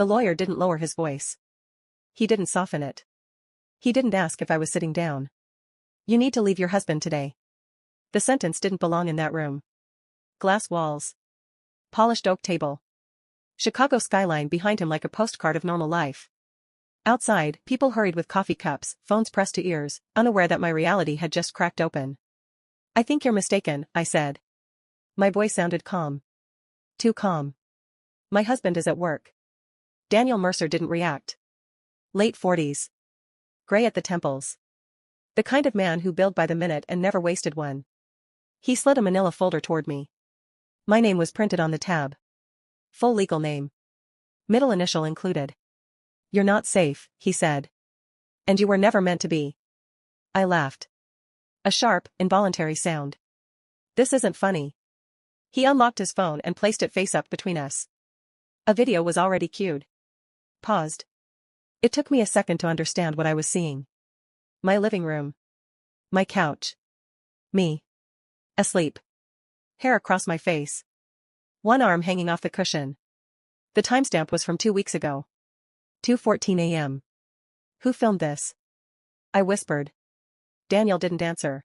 The lawyer didn't lower his voice. He didn't soften it. He didn't ask if I was sitting down. You need to leave your husband today. The sentence didn't belong in that room. Glass walls. Polished oak table. Chicago skyline behind him like a postcard of normal life. Outside, people hurried with coffee cups, phones pressed to ears, unaware that my reality had just cracked open. I think you're mistaken, I said. My voice sounded calm. Too calm. My husband is at work. Daniel Mercer didn't react. Late 40s. Gray at the temples. The kind of man who billed by the minute and never wasted one. He slid a manila folder toward me. My name was printed on the tab. Full legal name. Middle initial included. You're not safe, he said. And you were never meant to be. I laughed. A sharp, involuntary sound. This isn't funny. He unlocked his phone and placed it face up between us. A video was already queued. Paused. It took me a second to understand what I was seeing. My living room. My couch. Me. Asleep. Hair across my face. One arm hanging off the cushion. The timestamp was from 2 weeks ago. 2:14 a.m. Who filmed this? I whispered. Daniel didn't answer.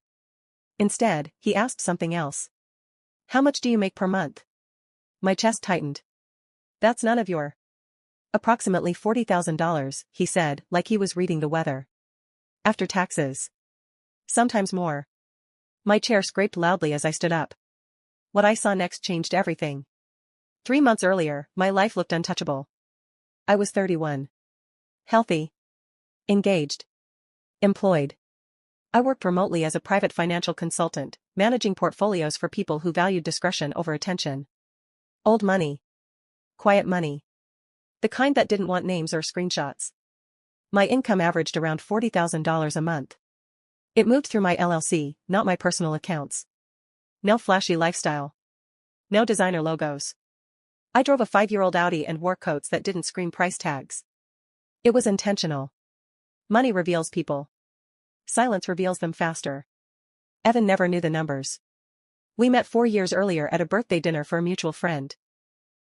Instead, he asked something else. How much do you make per month? My chest tightened. That's none of your. Approximately $40,000, he said, like he was reading the weather. After taxes. Sometimes more. My chair scraped loudly as I stood up. What I saw next changed everything. 3 months earlier, my life looked untouchable. I was 31. Healthy. Engaged. Employed. I worked remotely as a private financial consultant, managing portfolios for people who valued discretion over attention. Old money. Quiet money. The kind that didn't want names or screenshots. My income averaged around $40,000 a month. It moved through my LLC, not my personal accounts. No flashy lifestyle. No designer logos. I drove a 5-year-old Audi and wore coats that didn't scream price tags. It was intentional. Money reveals people. Silence reveals them faster. Evan never knew the numbers. We met 4 years earlier at a birthday dinner for a mutual friend.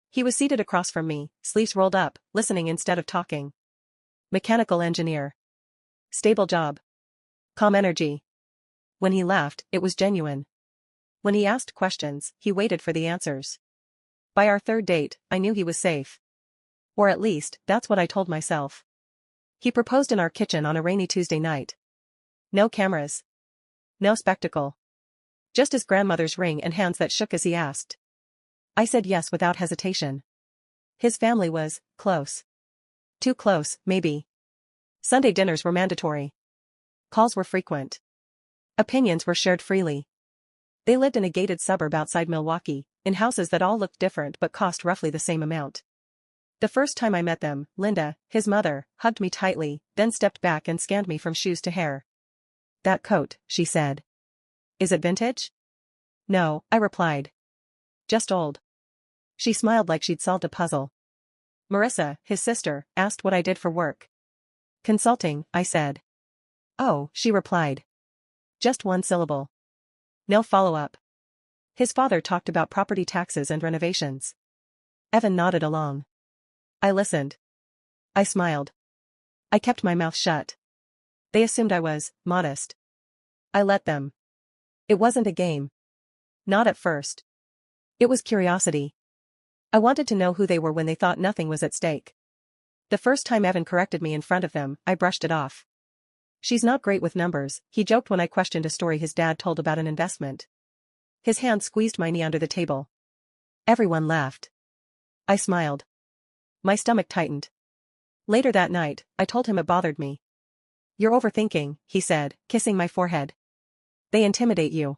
He was seated across from me, sleeves rolled up, listening instead of talking. Mechanical engineer. Stable job. Calm energy. When he laughed, it was genuine. When he asked questions, he waited for the answers. By our 3rd date, I knew he was safe. Or at least, that's what I told myself. He proposed in our kitchen on a rainy Tuesday night. No cameras. No spectacle. Just his grandmother's ring and hands that shook as he asked. I said yes without hesitation. His family was close. Too close, maybe. Sunday dinners were mandatory. Calls were frequent. Opinions were shared freely. They lived in a gated suburb outside Milwaukee, in houses that all looked different but cost roughly the same amount. The first time I met them, Linda, his mother, hugged me tightly, then stepped back and scanned me from shoes to hair. That coat, she said. Is it vintage? No, I replied. Just old. She smiled like she'd solved a puzzle. Marissa, his sister, asked what I did for work. Consulting, I said. Oh, she replied. Just one syllable. No follow-up. His father talked about property taxes and renovations. Evan nodded along. I listened. I smiled. I kept my mouth shut. They assumed I was modest. I let them. It wasn't a game. Not at first. It was curiosity. I wanted to know who they were when they thought nothing was at stake. The first time Evan corrected me in front of them, I brushed it off. She's not great with numbers, he joked when I questioned a story his dad told about an investment. His hand squeezed my knee under the table. Everyone laughed. I smiled. My stomach tightened. Later that night, I told him it bothered me. You're overthinking, he said, kissing my forehead. They intimidate you.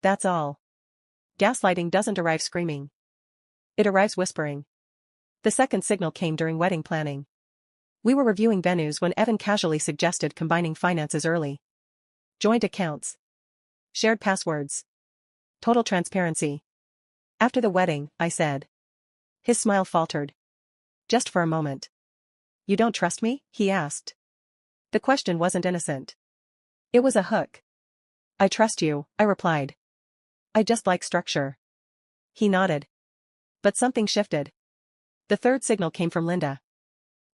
That's all. Gaslighting doesn't arrive screaming. It arrives whispering. The second signal came during wedding planning. We were reviewing venues when Evan casually suggested combining finances early. Joint accounts. Shared passwords. Total transparency. After the wedding, I said. His smile faltered. Just for a moment. You don't trust me? He asked. The question wasn't innocent. It was a hook. I trust you, I replied. I just like structure. He nodded. But something shifted. The third signal came from Linda.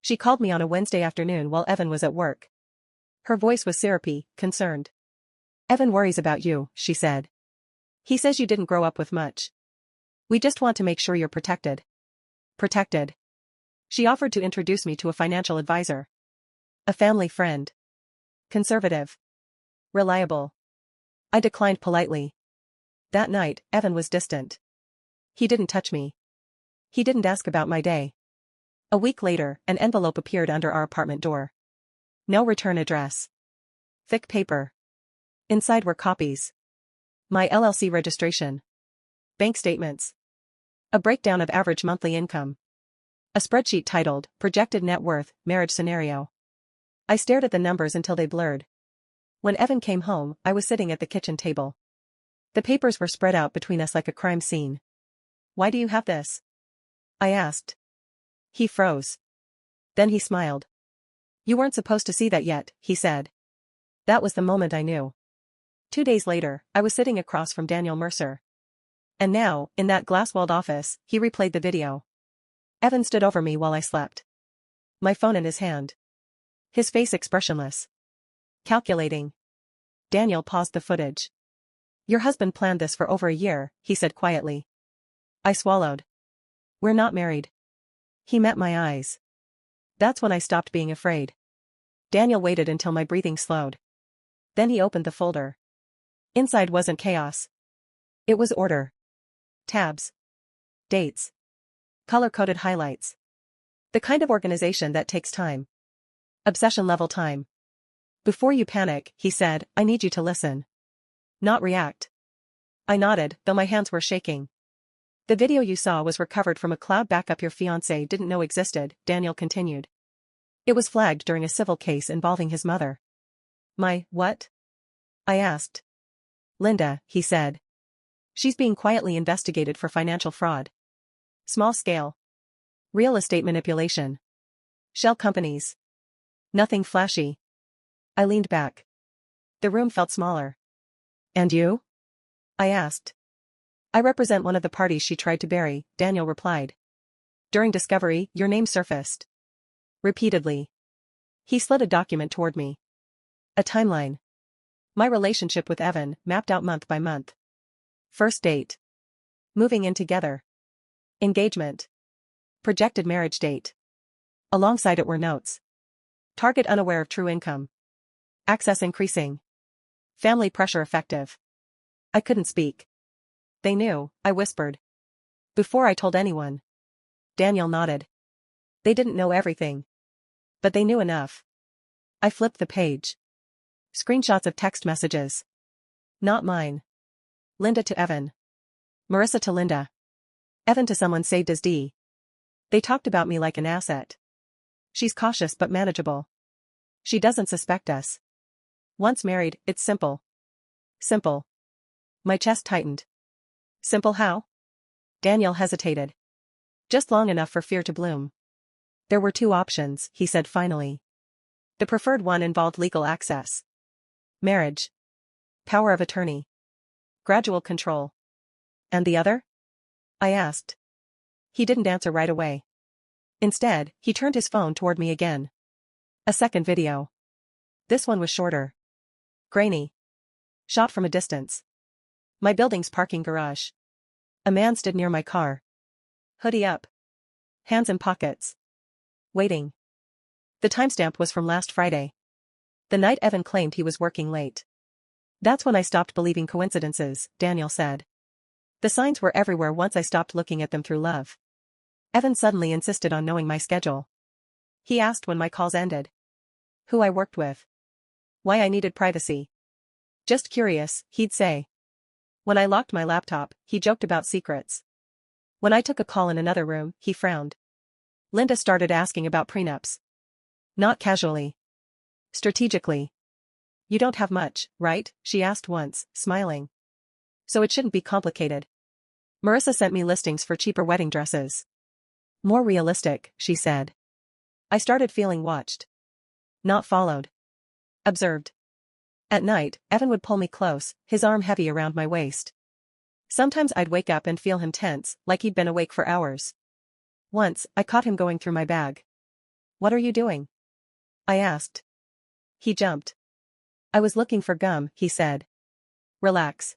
She called me on a Wednesday afternoon while Evan was at work. Her voice was syrupy, concerned. Evan worries about you, she said. He says you didn't grow up with much. We just want to make sure you're protected. Protected. She offered to introduce me to a financial advisor. A family friend. Conservative. Reliable. I declined politely. That night, Evan was distant. He didn't touch me. He didn't ask about my day. A week later, an envelope appeared under our apartment door. No return address. Thick paper. Inside were copies. My LLC registration. Bank statements. A breakdown of average monthly income. A spreadsheet titled, Projected Net Worth, Marriage Scenario. I stared at the numbers until they blurred. When Evan came home, I was sitting at the kitchen table. The papers were spread out between us like a crime scene. Why do you have this? I asked. He froze. Then he smiled. You weren't supposed to see that yet, he said. That was the moment I knew. 2 days later, I was sitting across from Daniel Mercer. And now, in that glass-walled office, he replayed the video. Evan stood over me while I slept. My phone in his hand. His face expressionless. Calculating. Daniel paused the footage. Your husband planned this for over a year, he said quietly. I swallowed. We're not married. He met my eyes. That's when I stopped being afraid. Daniel waited until my breathing slowed. Then he opened the folder. Inside wasn't chaos. It was order. Tabs. Dates. Color-coded highlights. The kind of organization that takes time. Obsession-level time. Before you panic, he said, I need you to listen. Not react. I nodded, though my hands were shaking. The video you saw was recovered from a cloud backup your fiancé didn't know existed, Daniel continued. It was flagged during a civil case involving his mother. My, what? I asked. Linda, he said. She's being quietly investigated for financial fraud. Small scale. Real estate manipulation. Shell companies. Nothing flashy. I leaned back. The room felt smaller. And you? I asked. I represent one of the parties she tried to bury, Daniel replied. During discovery, your name surfaced. Repeatedly. He slid a document toward me. A timeline. My relationship with Evan, mapped out month by month. First date. Moving in together. Engagement. Projected marriage date. Alongside it were notes. Target unaware of true income. Access increasing. Family pressure effective. I couldn't speak. They knew, I whispered. Before I told anyone. Daniel nodded. They didn't know everything. But they knew enough. I flipped the page. Screenshots of text messages. Not mine. Linda to Evan. Marissa to Linda. Evan to someone saved as D. They talked about me like an asset. She's cautious but manageable. She doesn't suspect us. Once married, it's simple. Simple. My chest tightened. Simple how? Daniel hesitated. Just long enough for fear to bloom. There were 2 options, he said finally. The preferred one involved legal access. Marriage. Power of attorney. Gradual control. And the other? I asked. He didn't answer right away. Instead, he turned his phone toward me again. A second video. This one was shorter. Grainy. Shot from a distance. My building's parking garage. A man stood near my car. Hoodie up. Hands in pockets. Waiting. The timestamp was from last Friday. The night Evan claimed he was working late. That's when I stopped believing coincidences, Daniel said. The signs were everywhere once I stopped looking at them through love. Evan suddenly insisted on knowing my schedule. He asked when my calls ended. Who I worked with. Why I needed privacy. Just curious, he'd say. When I locked my laptop, he joked about secrets. When I took a call in another room, he frowned. Linda started asking about prenups. Not casually. Strategically. You don't have much, right? She asked once, smiling. So it shouldn't be complicated. Marissa sent me listings for cheaper wedding dresses. More realistic, she said. I started feeling watched. Not followed. Observed. At night, Evan would pull me close, his arm heavy around my waist. Sometimes I'd wake up and feel him tense, like he'd been awake for hours. Once, I caught him going through my bag. What are you doing? I asked. He jumped. I was looking for gum, he said. Relax.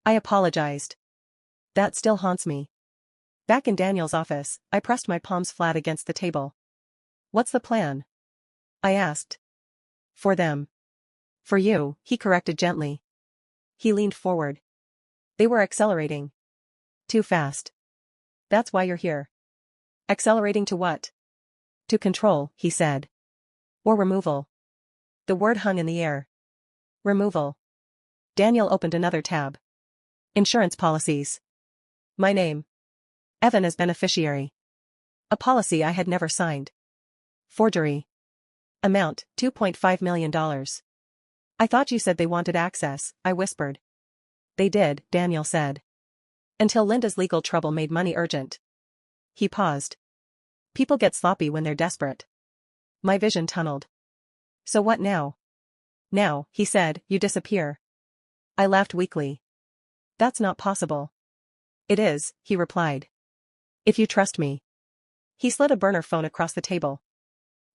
I apologized. That still haunts me. Back in Daniel's office, I pressed my palms flat against the table. What's the plan? I asked. For them. For you, he corrected gently. He leaned forward. They were accelerating. Too fast. That's why you're here. Accelerating to what? To control, he said. Or removal. The word hung in the air. Removal. Daniel opened another tab. Insurance policies. My name. Evan as beneficiary. A policy I had never signed. Forgery. Amount, $2.5 million. I thought you said they wanted access, I whispered. They did, Daniel said. Until Linda's legal trouble made money urgent. He paused. People get sloppy when they're desperate. My vision tunneled. So what now? Now, he said, you disappear. I laughed weakly. That's not possible. It is, he replied. If you trust me. He slid a burner phone across the table.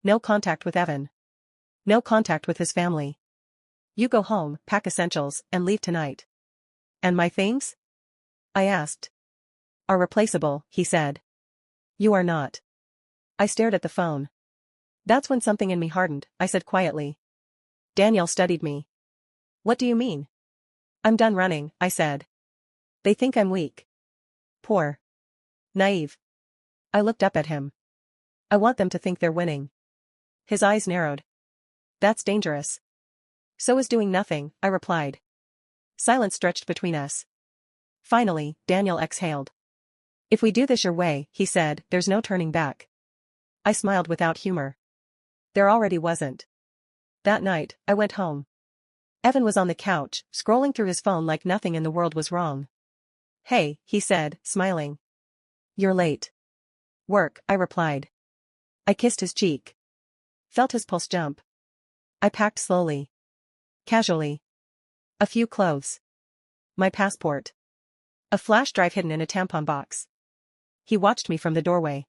No contact with Evan. No contact with his family. You go home, pack essentials, and leave tonight. And my things? I asked. Are replaceable, he said. You are not. I stared at the phone. That's when something in me hardened, I said quietly. Daniel studied me. What do you mean? I'm done running, I said. They think I'm weak. Poor. Naive. I looked up at him. I want them to think they're winning. His eyes narrowed. That's dangerous. So is doing nothing, I replied. Silence stretched between us. Finally, Daniel exhaled. If we do this your way, he said, there's no turning back. I smiled without humor. There already wasn't. That night, I went home. Evan was on the couch, scrolling through his phone like nothing in the world was wrong. Hey, he said, smiling. You're late. Work, I replied. I kissed his cheek. Felt his pulse jump. I packed slowly. Casually. A few clothes. My passport. A flash drive hidden in a tampon box. He watched me from the doorway.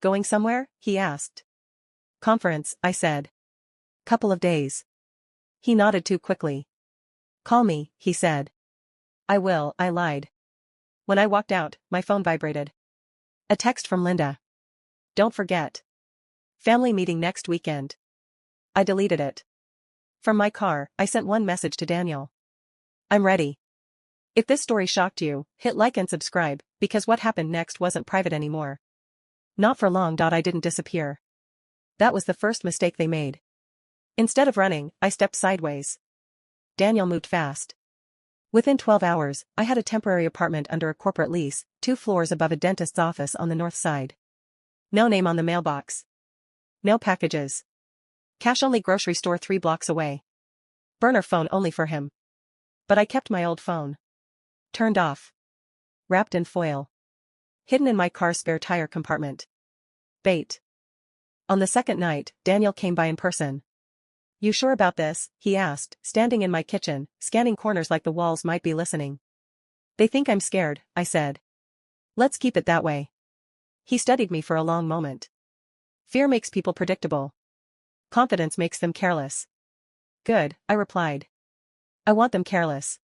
Going somewhere? He asked. Conference, I said. Couple of days. He nodded too quickly. Call me, he said. I will, I lied. When I walked out, my phone vibrated. A text from Linda. Don't forget. Family meeting next weekend. I deleted it. From my car, I sent one message to Daniel. I'm ready. If this story shocked you, hit like and subscribe, because what happened next wasn't private anymore. Not for long. I didn't disappear. That was the first mistake they made. Instead of running, I stepped sideways. Daniel moved fast. Within 12 hours, I had a temporary apartment under a corporate lease, 2 floors above a dentist's office on the north side. No name on the mailbox. No packages. Cash only grocery store 3 blocks away. Burner phone only for him. But I kept my old phone. Turned off. Wrapped in foil. Hidden in my car's spare tire compartment. Bait. On the second night, Daniel came by in person. You sure about this? He asked, standing in my kitchen, scanning corners like the walls might be listening. They think I'm scared, I said. Let's keep it that way. He studied me for a long moment. Fear makes people predictable. Confidence makes them careless. Good, I replied. I want them careless.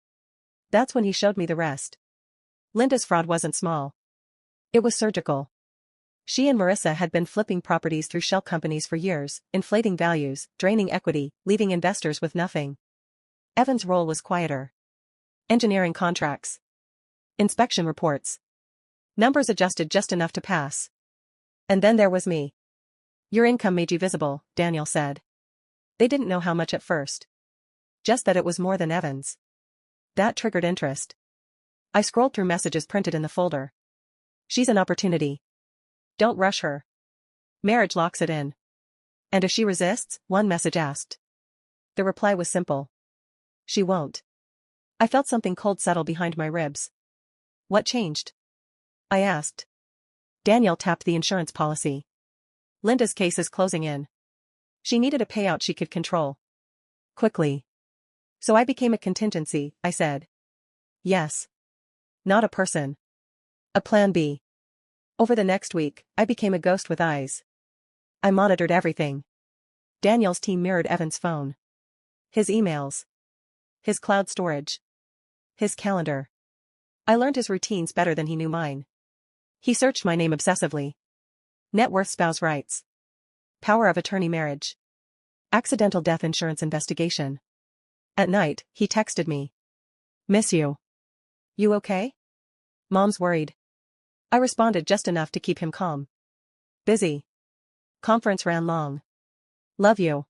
That's when he showed me the rest. Linda's fraud wasn't small. It was surgical. She and Marissa had been flipping properties through shell companies for years, inflating values, draining equity, leaving investors with nothing. Evan's role was quieter. Engineering contracts. Inspection reports. Numbers adjusted just enough to pass. And then there was me. Your income made you visible, Daniel said. They didn't know how much at first. Just that it was more than Evan's. That triggered interest. I scrolled through messages printed in the folder. She's an opportunity. Don't rush her. Marriage locks it in. And if she resists, one message asked. The reply was simple. She won't. I felt something cold settle behind my ribs. What changed? I asked. Daniel tapped the insurance policy. Linda's case is closing in. She needed a payout she could control. Quickly. So I became a contingency, I said. Yes. Not a person. A plan B. Over the next week, I became a ghost with eyes. I monitored everything. Daniel's team mirrored Evan's phone. His emails. His cloud storage. His calendar. I learned his routines better than he knew mine. He searched my name obsessively. Net worth spouse rights. Power of attorney marriage. Accidental death insurance investigation. At night, he texted me. Miss you. You okay? Mom's worried. I responded just enough to keep him calm. Busy. Conference ran long. Love you.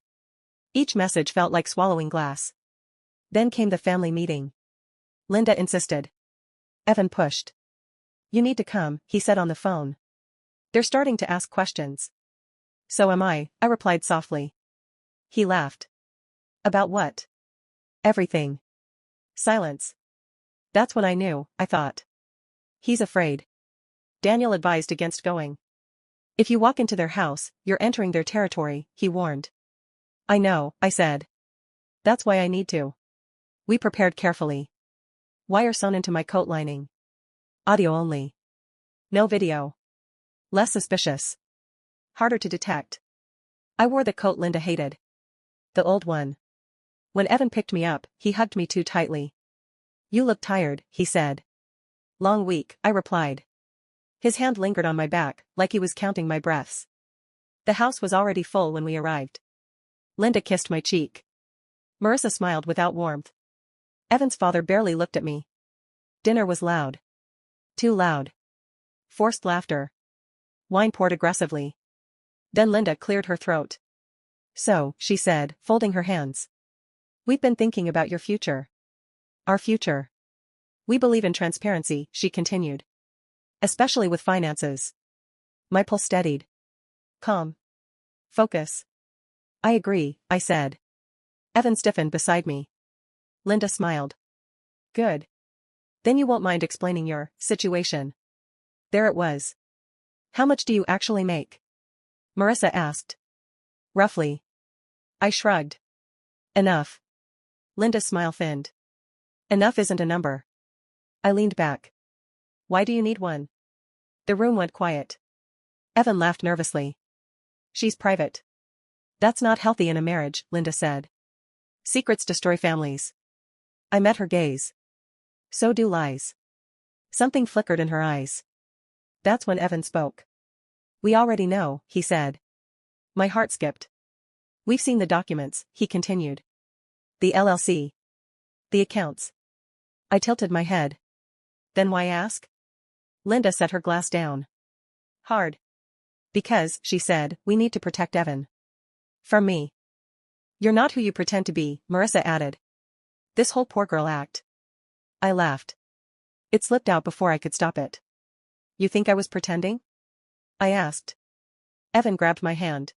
Each message felt like swallowing glass. Then came the family meeting. Linda insisted. Evan pushed. You need to come, he said on the phone. They're starting to ask questions. So am I replied softly. He laughed. About what? Everything. Silence. That's when I knew, I thought. He's afraid. Daniel advised against going. If you walk into their house, you're entering their territory, he warned. I know, I said. That's why I need to. We prepared carefully. Wire sewn into my coat lining. Audio only. No video. Less suspicious. Harder to detect. I wore the coat Linda hated. The old one. When Evan picked me up, he hugged me too tightly. You look tired, he said. Long week, I replied. His hand lingered on my back, like he was counting my breaths. The house was already full when we arrived. Linda kissed my cheek. Marissa smiled without warmth. Evan's father barely looked at me. Dinner was loud. Too loud. Forced laughter. Wine poured aggressively. Then Linda cleared her throat. So, she said, folding her hands. We've been thinking about your future. Our future. We believe in transparency, she continued. Especially with finances. My pulse steadied. Calm. Focus. I agree, I said. Evan stiffened beside me. Linda smiled. Good. Then you won't mind explaining your situation. There it was. How much do you actually make? Marissa asked. Roughly. I shrugged. Enough. Linda's smile thinned. Enough isn't a number. I leaned back. Why do you need one? The room went quiet. Evan laughed nervously. She's private. That's not healthy in a marriage, Linda said. Secrets destroy families. I met her gaze. So do lies. Something flickered in her eyes. That's when Evan spoke. We already know, he said. My heart skipped. We've seen the documents, he continued. The LLC. The accounts. I tilted my head. Then why ask? Linda set her glass down. Hard. Because, she said, we need to protect Evan. From me. You're not who you pretend to be, Marissa added. This whole poor girl act. I laughed. It slipped out before I could stop it. You think I was pretending? I asked. Evan grabbed my hand.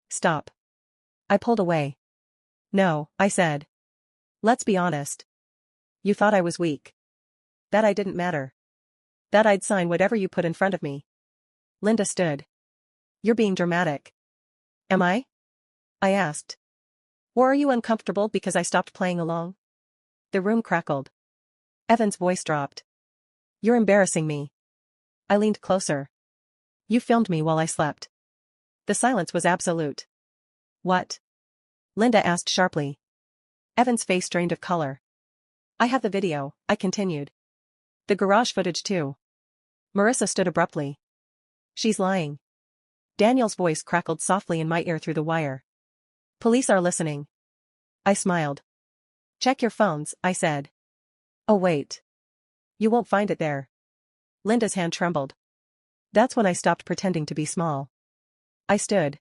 Stop. I pulled away. No, I said. Let's be honest. You thought I was weak. That I didn't matter. That I'd sign whatever you put in front of me. Linda stood. You're being dramatic. Am I? I asked. Or are you uncomfortable because I stopped playing along? The room crackled. Evan's voice dropped. You're embarrassing me. I leaned closer. You filmed me while I slept. The silence was absolute. What? Linda asked sharply. Evan's face drained of color. I have the video, I continued. The garage footage too. Marissa stood abruptly. She's lying. Daniel's voice crackled softly in my ear through the wire. Police are listening. I smiled. Check your phones, I said. Oh wait. You won't find it there. Linda's hand trembled. That's when I stopped pretending to be small. I stood.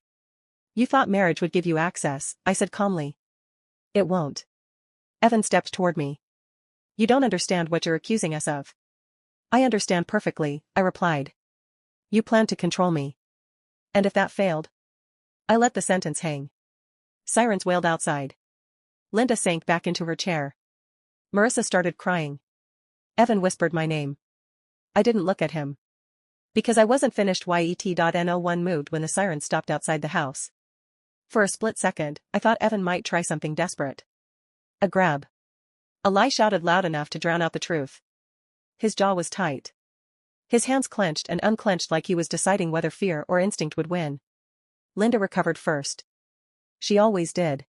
You thought marriage would give you access, I said calmly. It won't. Evan stepped toward me. You don't understand what you're accusing us of. I understand perfectly, I replied. You plan to control me. And if that failed? I let the sentence hang. Sirens wailed outside. Linda sank back into her chair. Marissa started crying. Evan whispered my name. I didn't look at him. Because I wasn't finished yet.no1 moved when the sirens stopped outside the house. For a split second, I thought Evan might try something desperate. A grab. A lie shouted loud enough to drown out the truth. His jaw was tight. His hands clenched and unclenched like he was deciding whether fear or instinct would win. Linda recovered first. She always did.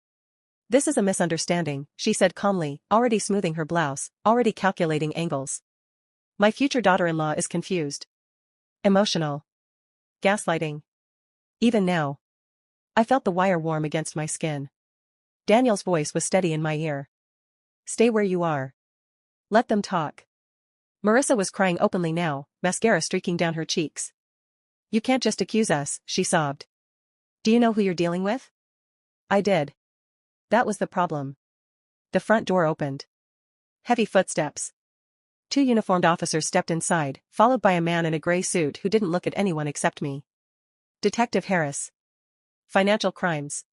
This is a misunderstanding, she said calmly, already smoothing her blouse, already calculating angles. My future daughter-in-law is confused. Emotional. Gaslighting. Even now. I felt the wire warm against my skin. Daniel's voice was steady in my ear. Stay where you are. Let them talk. Marissa was crying openly now, mascara streaking down her cheeks. You can't just accuse us, she sobbed. Do you know who you're dealing with? I did. That was the problem. The front door opened. Heavy footsteps. 2 uniformed officers stepped inside, followed by a man in a gray suit who didn't look at anyone except me. Detective Harris. Financial crimes.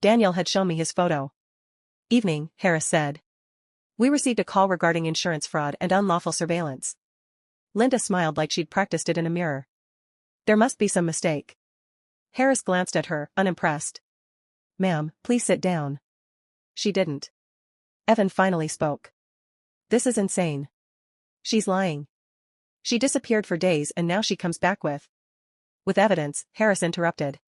Daniel had shown me his photo. Evening, Harris said. We received a call regarding insurance fraud and unlawful surveillance. Linda smiled like she'd practiced it in a mirror. There must be some mistake. Harris glanced at her, unimpressed. Ma'am, please sit down. She didn't. Evan finally spoke. This is insane. She's lying. She disappeared for days and now she comes back with evidence, Harris interrupted.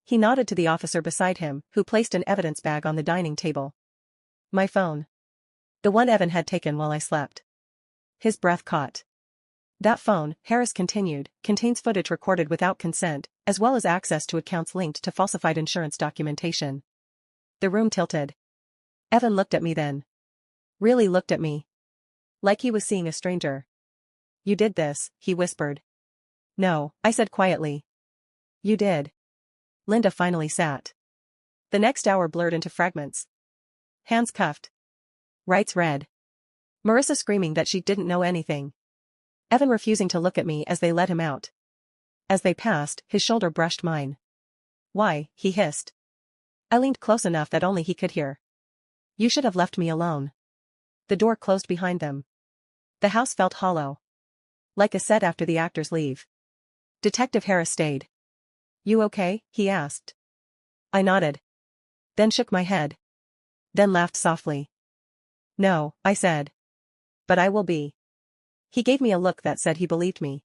He nodded to the officer beside him, who placed an evidence bag on the dining table. My phone. The one Evan had taken while I slept. His breath caught. That phone, Harris continued, contains footage recorded without consent, as well as access to accounts linked to falsified insurance documentation. The room tilted. Evan looked at me then. Really looked at me. Like he was seeing a stranger. You did this, he whispered. No, I said quietly. You did. Linda finally sat. The next hour blurred into fragments. Hands cuffed. Rights read. Marissa screaming that she didn't know anything. Evan refusing to look at me as they led him out. As they passed, his shoulder brushed mine. Why, he hissed. I leaned close enough that only he could hear. You should have left me alone. The door closed behind them. The house felt hollow. Like a set after the actors leave. Detective Harris stayed. You okay? He asked. I nodded. Then shook my head. Then laughed softly. No, I said. But I will be. He gave me a look that said he believed me.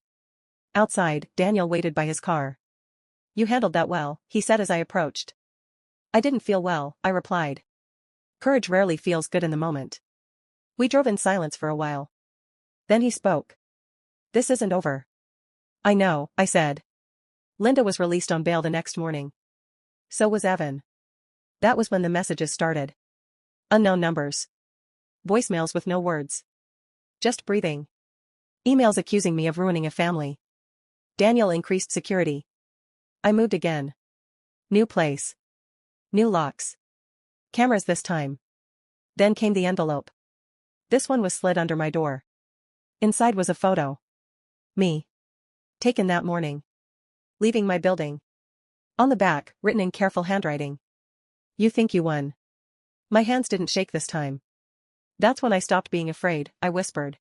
Outside, Daniel waited by his car. You handled that well, he said as I approached. I didn't feel well, I replied. Courage rarely feels good in the moment. We drove in silence for a while. Then he spoke. This isn't over. I know, I said. Linda was released on bail the next morning. So was Evan. That was when the messages started. Unknown numbers. Voicemails with no words. Just breathing. Emails accusing me of ruining a family. Daniel increased security. I moved again. New place. New locks. Cameras this time. Then came the envelope. This one was slid under my door. Inside was a photo. Me. Taken that morning. Leaving my building. On the back, written in careful handwriting. You think you won. My hands didn't shake this time. That's when I stopped being afraid, I whispered.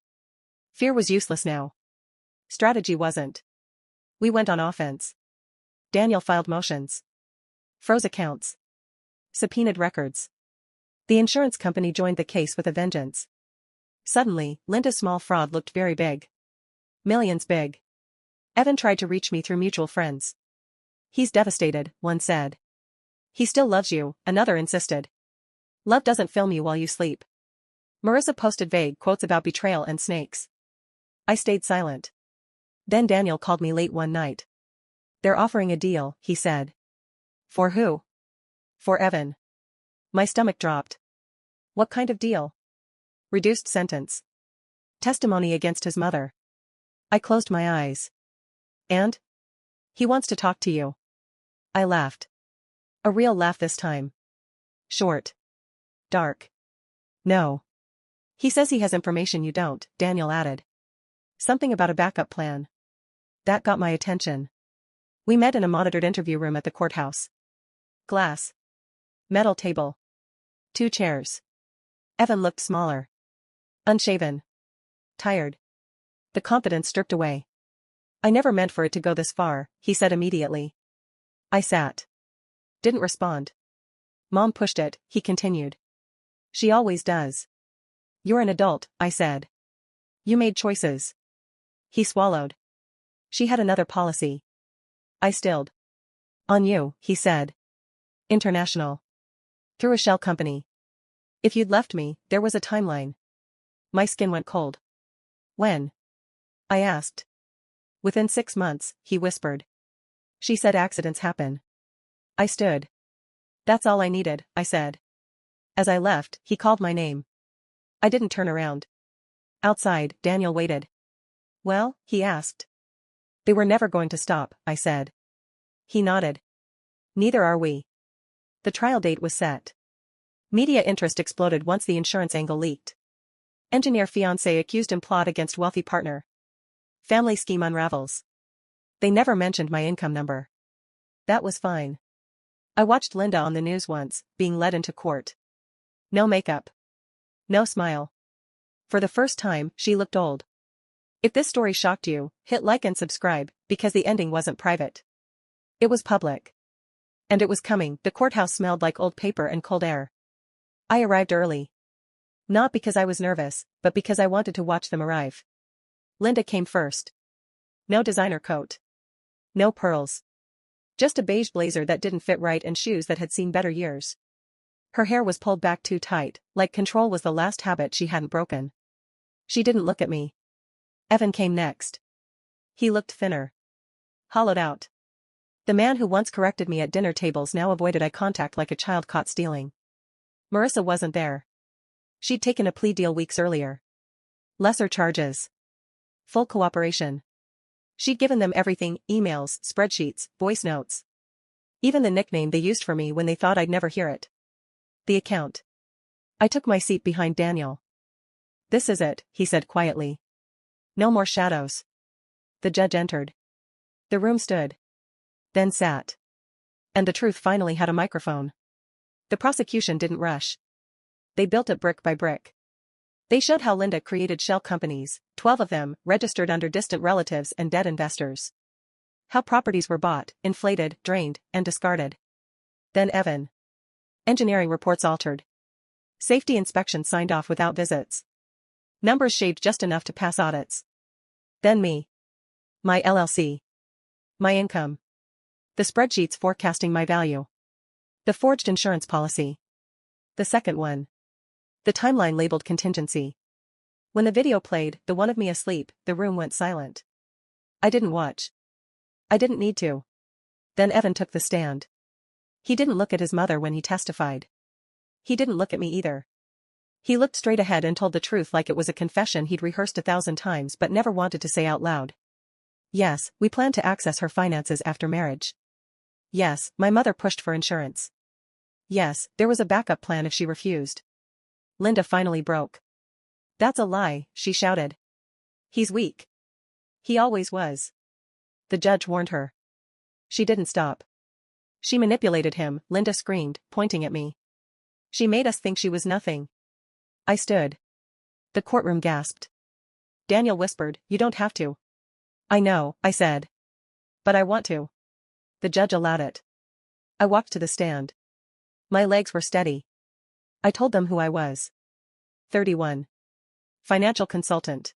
Fear was useless now. Strategy wasn't. We went on offense. Daniel filed motions. Froze accounts. Subpoenaed records. The insurance company joined the case with a vengeance. Suddenly, Linda's small fraud looked very big. Millions big. Evan tried to reach me through mutual friends. He's devastated, one said. He still loves you, another insisted. Love doesn't film you while you sleep. Marissa posted vague quotes about betrayal and snakes. I stayed silent. Then Daniel called me late one night. They're offering a deal, he said. For who? For Evan. My stomach dropped. What kind of deal? Reduced sentence. Testimony against his mother. I closed my eyes. And? He wants to talk to you. I laughed. A real laugh this time. Short. Dark. No. He says he has information you don't, Daniel added. Something about a backup plan. That got my attention. We met in a monitored interview room at the courthouse. Glass. Metal table. 2 chairs. Evan looked smaller. Unshaven. Tired. The confidence stripped away. I never meant for it to go this far, he said immediately. I sat. Didn't respond. Mom pushed it, he continued. She always does. You're an adult, I said. You made choices. He swallowed. She had another policy. I stilled. On you, he said. International. Through a shell company. If you'd left me, there was a timeline. My skin went cold. When? I asked. Within 6 months, he whispered. She said accidents happen. I stood. That's all I needed, I said. As I left, he called my name. I didn't turn around. Outside, Daniel waited. Well, he asked. They were never going to stop, I said. He nodded. Neither are we. The trial date was set. Media interest exploded once the insurance angle leaked. Engineer fiancé accused in plot against wealthy partner. Family scheme unravels. They never mentioned my income number. That was fine. I watched Linda on the news once, being led into court. No makeup. No smile. For the first time, she looked old. If this story shocked you, hit like and subscribe, because the ending wasn't private. It was public. And it was coming. The courthouse smelled like old paper and cold air. I arrived early. Not because I was nervous, but because I wanted to watch them arrive. Linda came first. No designer coat. No pearls. Just a beige blazer that didn't fit right and shoes that had seen better years. Her hair was pulled back too tight, like control was the last habit she hadn't broken. She didn't look at me. Evan came next. He looked thinner. Hollowed out. The man who once corrected me at dinner tables now avoided eye contact like a child caught stealing. Marissa wasn't there. She'd taken a plea deal weeks earlier. Lesser charges. Full cooperation. She'd given them everything, emails, spreadsheets, voice notes. Even the nickname they used for me when they thought I'd never hear it. The account. I took my seat behind Daniel. This is it, he said quietly. No more shadows. The judge entered. The room stood. Then sat. And the truth finally had a microphone. The prosecution didn't rush. They built it brick by brick. They showed how Linda created shell companies, 12 of them, registered under distant relatives and dead investors. How properties were bought, inflated, drained, and discarded. Then Evan. Engineering reports altered. Safety inspections signed off without visits. Numbers shaved just enough to pass audits. Then me. My LLC. My income. The spreadsheets forecasting my value. The forged insurance policy. The second one. The timeline labeled contingency. When the video played, the one of me asleep, the room went silent. I didn't watch. I didn't need to. Then Evan took the stand. He didn't look at his mother when he testified. He didn't look at me either. He looked straight ahead and told the truth like it was a confession he'd rehearsed 1,000 times but never wanted to say out loud. Yes, we planned to access her finances after marriage. Yes, my mother pushed for insurance. Yes, there was a backup plan if she refused. Linda finally broke. That's a lie, she shouted. He's weak. He always was. The judge warned her. She didn't stop. She manipulated him, Linda screamed, pointing at me. She made us think she was nothing. I stood. The courtroom gasped. Daniel whispered, "You don't have to." I know, I said. But I want to. The judge allowed it. I walked to the stand. My legs were steady. I told them who I was. 31. Financial consultant.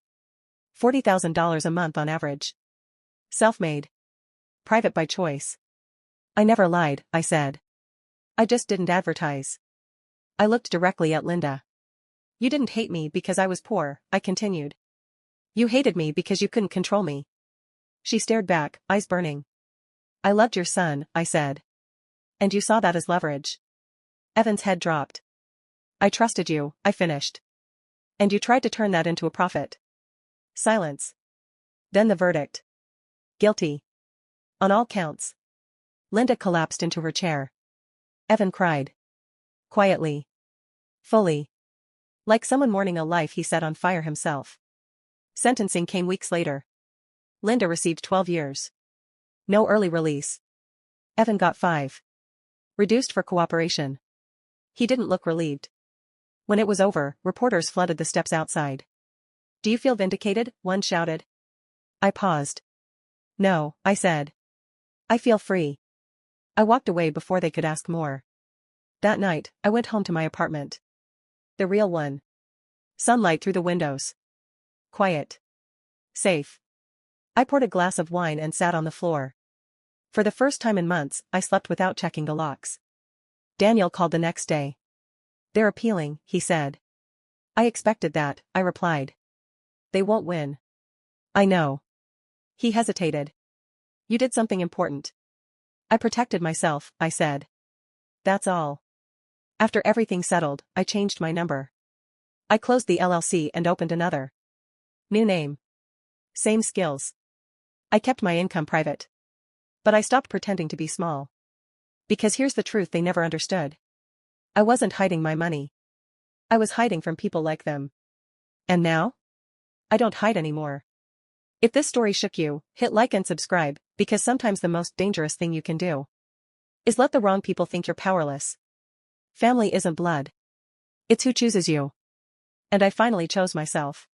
$40,000 a month on average. Self-made. Private by choice. I never lied, I said. I just didn't advertise. I looked directly at Linda. You didn't hate me because I was poor, I continued. You hated me because you couldn't control me. She stared back, eyes burning. I loved your son, I said. And you saw that as leverage. Evan's head dropped. I trusted you, I finished. And you tried to turn that into a profit. Silence. Then the verdict. Guilty. On all counts. Linda collapsed into her chair. Evan cried. Quietly. Fully. Like someone mourning a life he set on fire himself. Sentencing came weeks later. Linda received 12 years. No early release. Evan got 5. Reduced for cooperation. He didn't look relieved. When it was over, reporters flooded the steps outside. Do you feel vindicated? One shouted. I paused. No, I said. I feel free. I walked away before they could ask more. That night, I went home to my apartment. The real one. Sunlight through the windows. Quiet. Safe. I poured a glass of wine and sat on the floor. For the first time in months, I slept without checking the locks. Daniel called the next day. "They're appealing," he said. "I expected that," I replied. "They won't win." "I know." He hesitated. "You did something important." "I protected myself," I said. "That's all." After everything settled, I changed my number. I closed the LLC and opened another. New name. Same skills. I kept my income private. But I stopped pretending to be small. Because here's the truth they never understood. I wasn't hiding my money. I was hiding from people like them. And now? I don't hide anymore. If this story shook you, hit like and subscribe, because sometimes the most dangerous thing you can do is let the wrong people think you're powerless. Family isn't blood. It's who chooses you. And I finally chose myself.